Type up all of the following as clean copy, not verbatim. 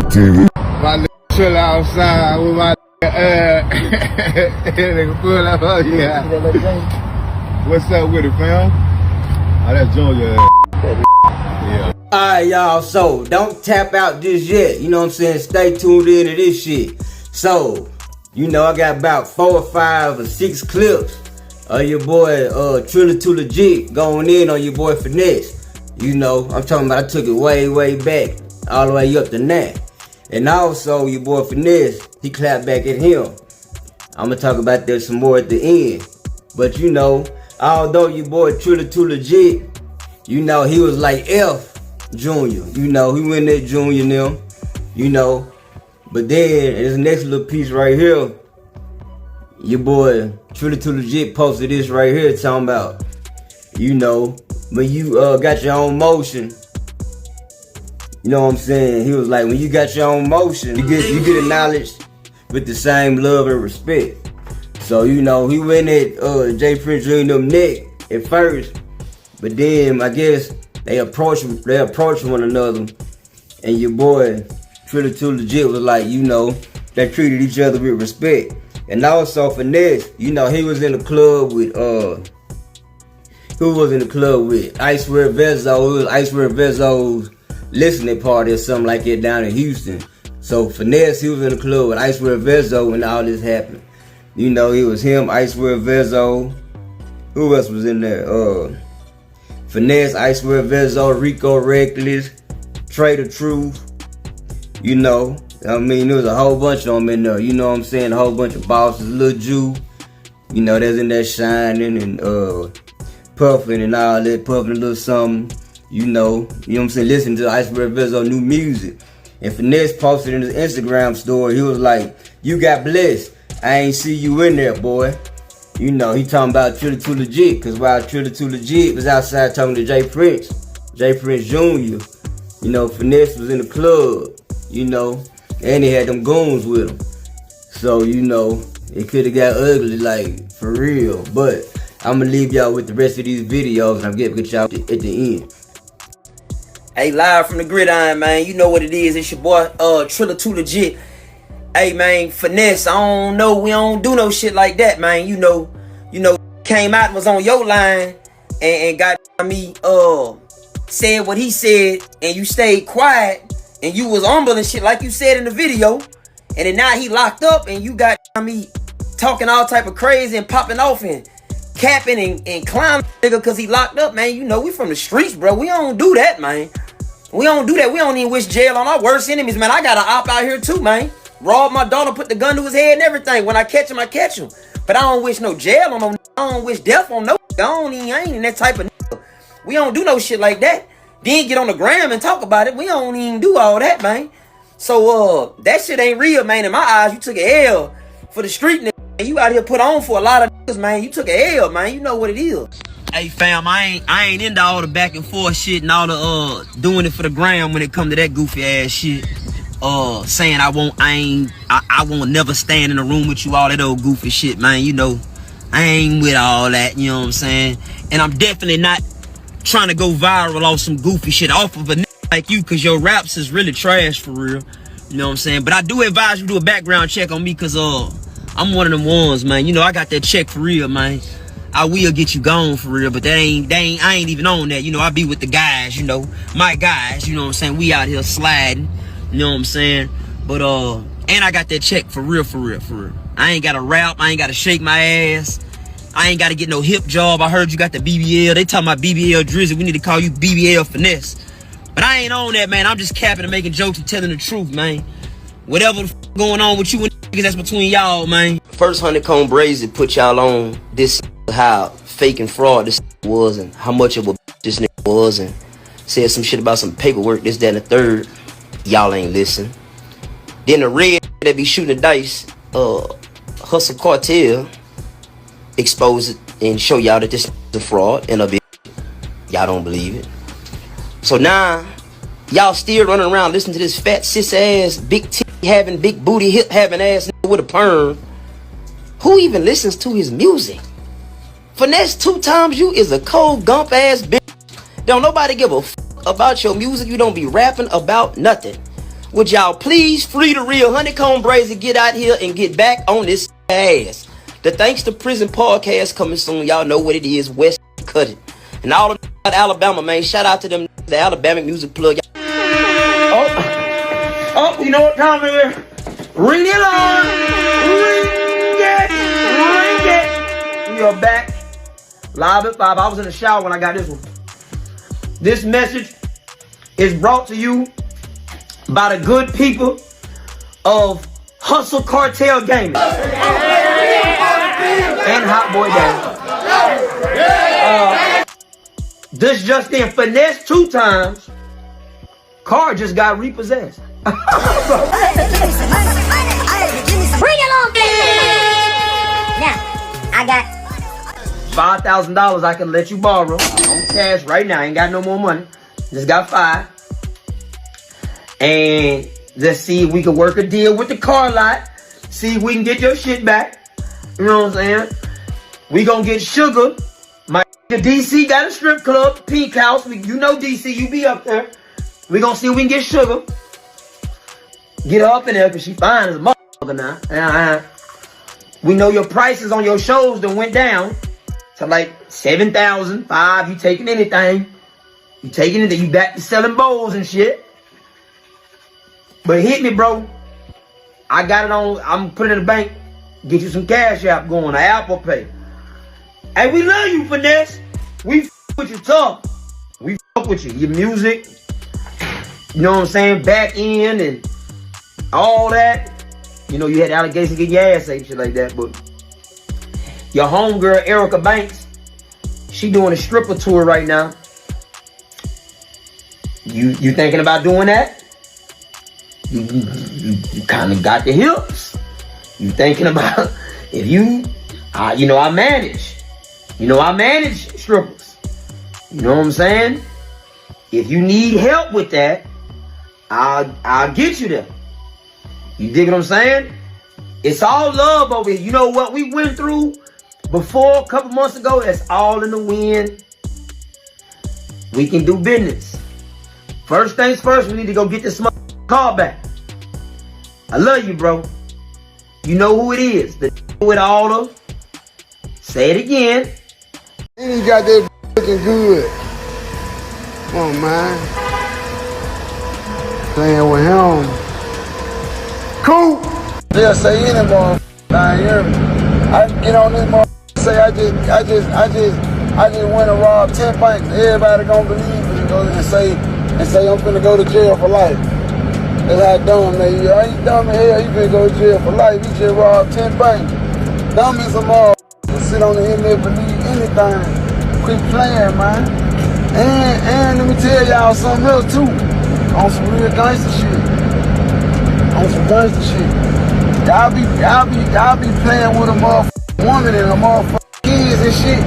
TV. My nigga chill outside with my nigga pull up on you. What's up with it, fam? Oh, that's Junior. Yeah. Alright, y'all, so don't tap out just yet. You know what I'm saying? Stay tuned into this shit. So, you know, I got about 4 or 5 or 6 clips of your boy Trilla2Legit going in on your boy Finesse. You know, I'm talking about I took it way back, all the way up to now. And also your boy Finesse, he clapped back at him. I'm gonna talk about that some more at the end. But you know, although your boy Trilla2Legit, you know, he was like F Junior. You know, he went there Junior now, you know. But then, this next little piece right here, your boy Trilla2Legit posted this right here talking about, you know, when you got your own motion, you know what I'm saying? He was like, when you got your own motion, you get acknowledged with the same love and respect. So, you know, he went at J Prince Jr. neck at first, but then I guess they approached one another, and your boy Trilla2Legit was like, you know, they treated each other with respect. And also Finesse, you know, he was in the club with who was in the club with? I Swear Vezo. It was I Swear Vezo's listening party or something like that down in Houston. So Finesse, he was in the club with I Swear Vezo when all this happened. You know, it was him, I Swear Vezo. Who else was in there? Finesse, I Swear Vezo, Rico Reckless, Trader Truth. You know, I mean, there was a whole bunch of them in there. You know what I'm saying? A whole bunch of bosses, Lil Jew. You know, there's in there Shining and Puffin and all that, Puffin a little something. You know what I'm saying? Listen to I Swear Vezo new music. And Finesse posted in his Instagram story, he was like, you got blessed. I ain't see you in there, boy. You know, he talking about Trilla2Legit, cause while Trilla2Legit was outside talking to J Prince Jr., you know, Finesse was in the club, you know, and he had them goons with him. So, you know, it could've got ugly, like, for real. But I'ma leave y'all with the rest of these videos, and I'm getting with y'all at the end. Hey, live from the gridiron, man. You know what it is. It's your boy, Trilla2Legit. Hey, man, Finesse, I don't know. We don't do no shit like that, man. You know, came out and was on your line and got me, said what he said, and you stayed quiet, and you was humble and shit like you said in the video, and then now he locked up, and you got me talking all type of crazy and popping off and capping and clowning nigga cause he locked up, man. You know, we from the streets, bro. We don't do that, man. We don't do that. We don't even wish jail on our worst enemies, man. I got an op out here too, man. Robbed my daughter, put the gun to his head and everything. When I catch him, I catch him. But I don't wish no jail on no. I don't wish death on no. I ain't in that type of nigga. We don't do no shit like that. Then get on the gram and talk about it. We don't even do all that, man. So that shit ain't real, man. In my eyes, you took a L for the street nigga. You out here put on for a lot of niggas, man. You took a L, man. You know what it is. Hey fam, I ain't into all the back and forth shit and all the doing it for the gram when it come to that goofy ass shit. Saying I won't never stand in a room with you, all that old goofy shit, man. You know, I ain't with all that, you know what I'm saying? And I'm definitely not trying to go viral off some goofy shit off of a nigga like you, cause your raps is really trash for real. You know what I'm saying? But I do advise you to do a background check on me, cause I'm one of them ones, man. You know, I got that check for real, man. I will get you gone for real, but I ain't even on that. You know, I be with the guys, you know, my guys, you know what I'm saying? We out here sliding, you know what I'm saying? But and I got that check for real. I ain't gotta rap, I ain't gotta shake my ass, I ain't gotta get no hip job. I heard you got the BBL. They talking about BBL Drizzy. We need to call you BBL Finesse. But I ain't on that, man. I'm just capping and making jokes and telling the truth, man. Whatever the f going on with you and niggas, that's between y'all, man. First Honeycomb Brazy put y'all on this, how fake and fraud this was and how much of a this nigga was, and said some shit about some paperwork, this, that, and the third. Y'all ain't listen. Then the red that be shooting the dice, Hustle Cartel, expose it and show y'all that this is a fraud and a bitch. Y'all don't believe it. So now, y'all still running around listening to this fat sis ass, big T having, big booty hip having ass nigga with a perm. Who even listens to his music? Finesse 2Tymes, you is a cold gump ass bitch. Don't nobody give a f about your music. You don't be rapping about nothing. Would y'all please free the real honeycomb braids and get out here and get back on this ass? The Thanks to Prison podcast coming soon. Y'all know what it is. West Cut It. And all of Alabama, man. Shout out to them, the Alabama music plug. Oh, you know what time it is? Ring the alarm. Ring it. We are back. Live at 5. I was in the shower when I got this one. This message is brought to you by the good people of Hustle Cartel Gaming and Hot Boy Gaming. This just in, Finesse 2Tymes. Car just got repossessed. Bring it on, now, I got $5,000 I can let you borrow on cash right now. I ain't got no more money. Just got 5. And let's see if we can work a deal with the car lot. See if we can get your shit back. You know what I'm saying? We gonna get Sugar. My DC got a strip club, Pink House. You know DC, you be up there. We gonna see if we can get Sugar. Get her up in there because she fine as a motherfucker now. We know your prices on your shows that went down to like 7,000, 5. You taking anything. You taking it, you back to selling bowls and shit. But hit me, bro. I got it on, I'm putting it in the bank. Get you some cash app going, Apple Pay. Hey, we love you, Finesse. We f with you tough. We fuck with you. Your music, you know what I'm saying? Back in and all that. You know, you had allegations get your ass ate, shit like that, but your homegirl, Erica Banks, she doing a stripper tour right now. You thinking about doing that? You kind of got the hips. You thinking about, if you, you know, I manage. You know, I manage strippers. You know what I'm saying? If you need help with that, I'll get you there. You dig what I'm saying? It's all love over here. You know what we went through before a couple months ago? That's all in the wind. We can do business. First things first, we need to go get this car back. I love you, bro. You know who it is. The with all of. Say it again. And he got that looking good. Come on, man. Playing with him. Cool. They'll say any motherfucker. I hear me. I can get on this motherfucker. Say I just went and robbed 10 banks. Everybody gonna believe it and go and say I'm finna go to jail for life. That's how dumb they are. I ain't dumb as hell. You finna go to jail for life. You just robbed 10 banks. Dumb as a motherfucker. Sit on the internet, believe anything. Quit playing, man. And let me tell y'all something else too. On some real gangster shit. On some gangster shit. Y'all be playing with a motherfucking woman and a motherfucking kids and shit.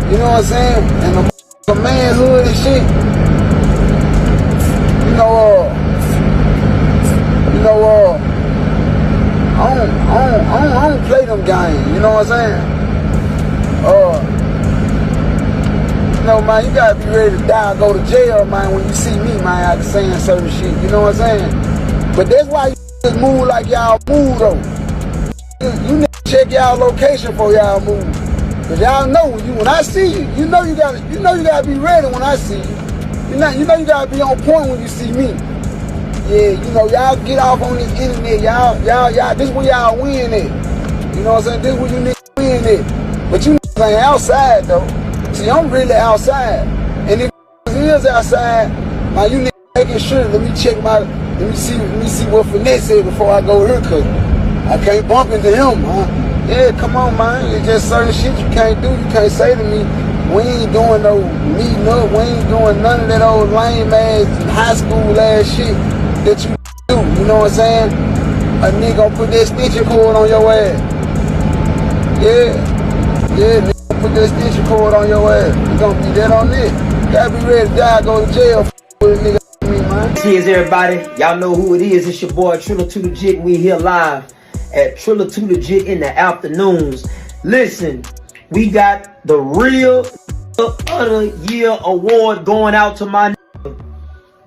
You know what I'm saying? And a motherfucking manhood and shit. I don't play them games, you know what I'm saying? You know, man, you gotta be ready to die and go to jail, man, when you see me, man, after saying certain shit, you know what I'm saying? But that's why you just move like y'all move, though. You need to check y'all location before y'all move. Cause y'all know when I see you, you know you gotta be ready when I see you. You know you gotta be on point when you see me. Yeah, you know, y'all get off on this internet. Y'all, this where y'all win at. You know what I'm saying? This where you niggas win at. But you niggas ain't outside, though. See, I'm really outside. And if is outside, now you niggas making sure, let me see what Finesse said before I go here, cause I can't bump into him, huh? Yeah, come on, man. It's just certain shit you can't do. You can't say to me, we ain't doing no meeting up. We ain't doing none of that old lame ass high school ass shit that you do, you know what I'm saying? A nigga gonna put that extension cord on your ass. Yeah, nigga gonna put that extension cord on your ass. You gonna be dead on it. You gotta be ready to die, go to jail with a nigga like me, man. Cheers, everybody. Y'all know who it is. It's your boy Trilla2Legit. We here live at Trilla2Legit in the afternoons. Listen, we got the Real of the Year award going out to my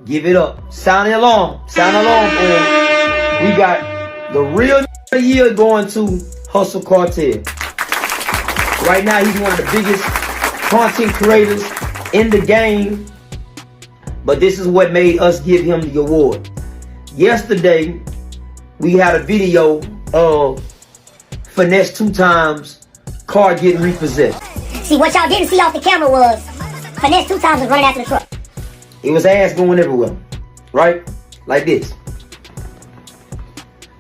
Give it up. Sound the alarm. Sound the alarm. And we got the real of the year going to Hustle Cartel. Right now, he's one of the biggest content creators in the game. But this is what made us give him the award. Yesterday, we had a video of Finesse 2Tymes car getting repossessed. See, what y'all didn't see off the camera was Finesse 2Tymes was running after the truck. It was ass going everywhere, right? Like this.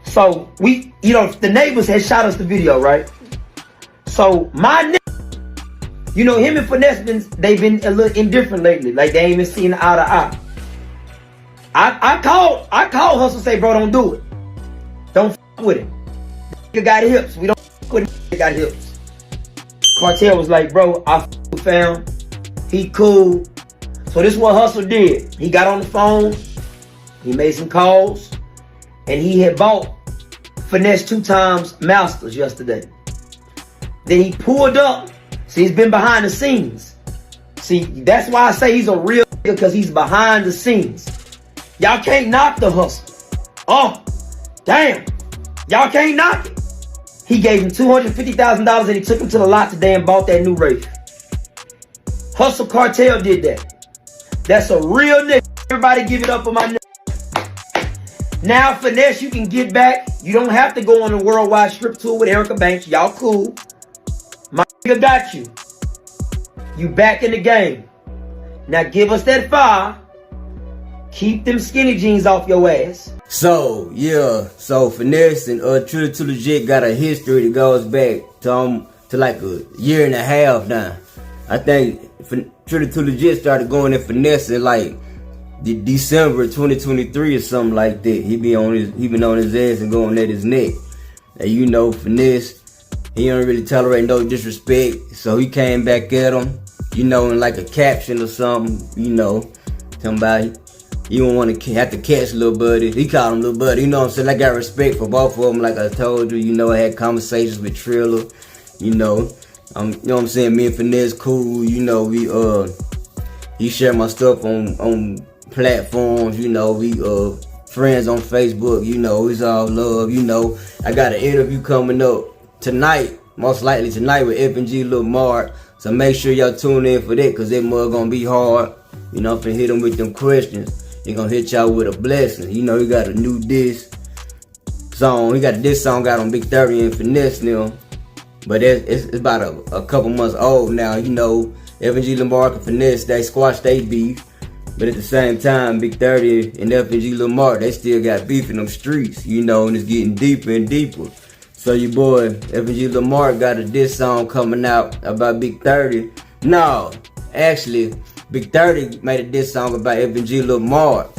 So we, the neighbors had shot us the video, right? So my nigga, him and Finesse, they've been a little indifferent lately. Like they ain't been seeing eye to eye. I called Hustle, say, bro, don't do it. Don't f with it. Nigga got hips. We don't f with him. Nigga got hips. Cartel was like, bro, I f with fam. He cool. So this is what Hustle did. He got on the phone. He made some calls. And he had bought Finesse 2Tymes Masters yesterday. Then he pulled up. See, he's been behind the scenes. See, that's why I say he's a real nigga, because he's behind the scenes. Y'all can't knock the Hustle. Oh, damn. Y'all can't knock it. He gave him $250,000 and he took him to the lot today and bought that new Wraith. Hustle Cartel did that. That's a real nigga. Everybody give it up for my nigga. Now, Finesse, you can get back. You don't have to go on a worldwide strip tour with Erica Banks. Y'all cool. My nigga got you. You back in the game. Now give us that fire. Keep them skinny jeans off your ass. So, yeah. So, Finesse and Trilla2Legit got a history that goes back to like a year and a half now. I think Trilla2Legit started going in Finesse in like December 2023 or something like that. He been on his ass and going at his neck. And Finesse, he don't really tolerate no disrespect. So he came back at him, in like a caption or something, talking about he don't want to have to catch little buddy. He called him little buddy, what I'm saying? I got respect for both of them, like I told you, I had conversations with Trilla, what I'm saying? Me and Finesse cool, we he share my stuff on platforms, we friends on Facebook, it's all love, I got an interview coming up tonight, most likely tonight with F&G Lil Mark. So make sure y'all tune in for that, cause that mug gonna be hard. I'm finna hit him with them questions. He gonna hit y'all with a blessing. He got a new disc song. He got a disc song out on Big 30 and Finesse now. But it's about a couple months old now. F&G Lil Mark and Finesse, they squashed they beef. But at the same time, Big 30 and F&G Lil Mark, they still got beef in them streets, and it's getting deeper and deeper. So your boy, F&G Lil Mark, got a diss song coming out about Big 30. No, actually, Big 30 made a diss song about F&G Lil Mark.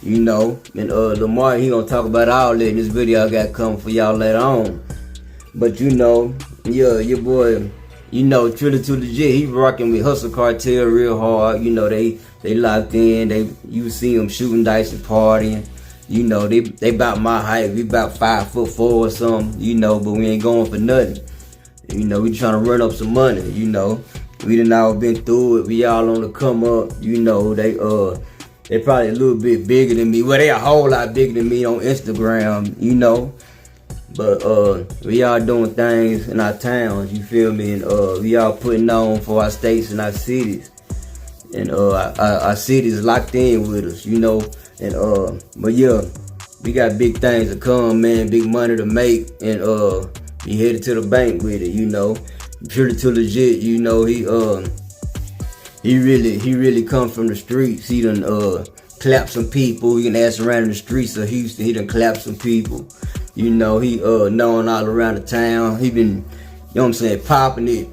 And Lil Mark, he gonna talk about all that in this video I got coming for y'all later on. But yeah, your boy, Trilla2Legit, he rocking with Hustle Cartel real hard. They locked in. You see them shooting dice and partying. They about my height. We about 5'4" or something. But we ain't going for nothing. We trying to run up some money. We done all been through it. We all on the come up. They probably a little bit bigger than me. Well, they a whole lot bigger than me on Instagram. But we all doing things in our towns. You feel me? And we all putting on for our states and our cities. And our cities locked in with us. And but yeah, we got big things to come, man, big money to make, and be headed to the bank with it, Trilla2Legit, he really come from the streets. He done clap some people. You can ask around in the streets of Houston, he done clap some people. He known all around the town. He been, popping it,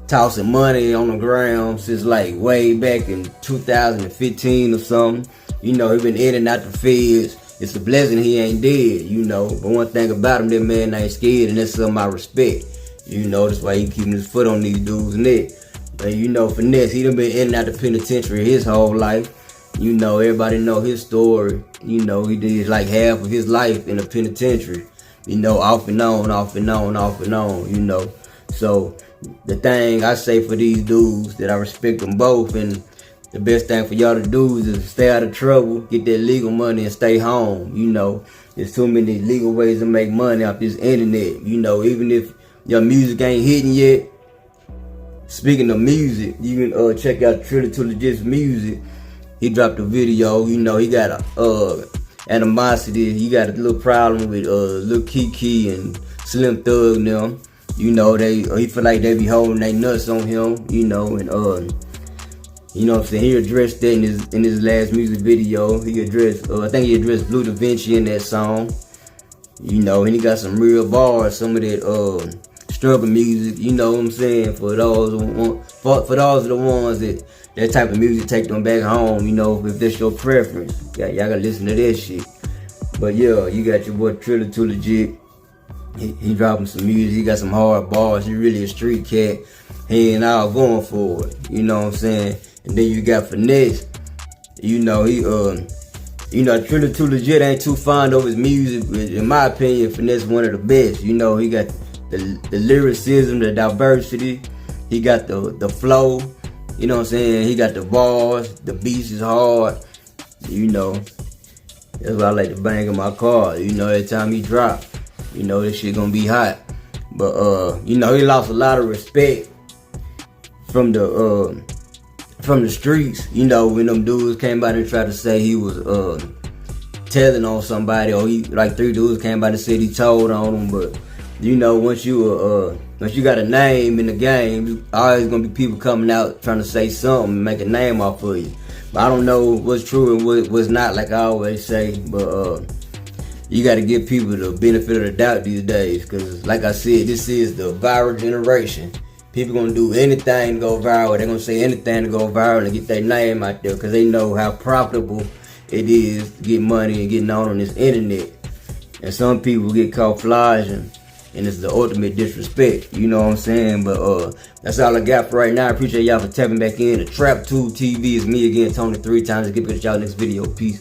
tossing money on the ground since like way back in 2015 or something. He been in and out the feds. It's a blessing he ain't dead, But one thing about him, that man ain't scared, and that's something I respect. That's why he keeping his foot on these dudes' neck. And Finesse, he done been in and out the penitentiary his whole life. Everybody know his story. He did like half of his life in the penitentiary. Off and on, off and on, off and on, So the thing I say for these dudes, that I respect them both, and the best thing for y'all to do is just stay out of trouble, get that legal money, and stay home. You know, there's too many legal ways to make money off this internet. You know, even if your music ain't hitting yet. Speaking of music, you can check out Trilla2Legit's music. He dropped a video. You know, he got a animosity. He got a little problem with Lil Kiki and Slim Thug now. You know, he feel like they be holding their nuts on him. You know, and you know what I'm saying, he addressed that in his last music video. He addressed, I think he addressed Blue Da Vinci in that song. You know, and he got some real bars, some of that struggle music. You know what I'm saying? For those of the ones that type of music take them back home. You know, if that's your preference, y'all gotta listen to that shit. But yeah, you got your boy Trilla2Legit. He dropping some music. He got some hard bars. He really a street cat. He ain't all going for it. You know what I'm saying? And then you got Finesse. You know, Trilla2Legit ain't too fond of his music, but in my opinion, Finesse one of the best. You know, he got the lyricism, the diversity. He got the flow. You know what I'm saying? He got the bars. The beats is hard. You know, that's why I like to bang in my car. You know, every time he drop, you know, this shit gonna be hot. But you know, he lost a lot of respect from the streets. You know, when them dudes came out and tried to say he was telling on somebody, or he, like 3 dudes came out and said he told on him. But you know, once you got a name in the game, always gonna be people coming out trying to say something and make a name off of you. But I don't know what's true and what's not, like I always say. But you got to give people the benefit of the doubt these days, because like I said, this is the viral generation. People gonna do anything to go viral. They're gonna say anything to go viral and get their name out there, because they know how profitable it is to get money and get known on this internet. And some people get caught flogging, and it's the ultimate disrespect. You know what I'm saying? But that's all I got for right now. I appreciate y'all for tapping back in. The Trap Tube TV is me again, Tony 3 times. Get back at y'all next video. Peace.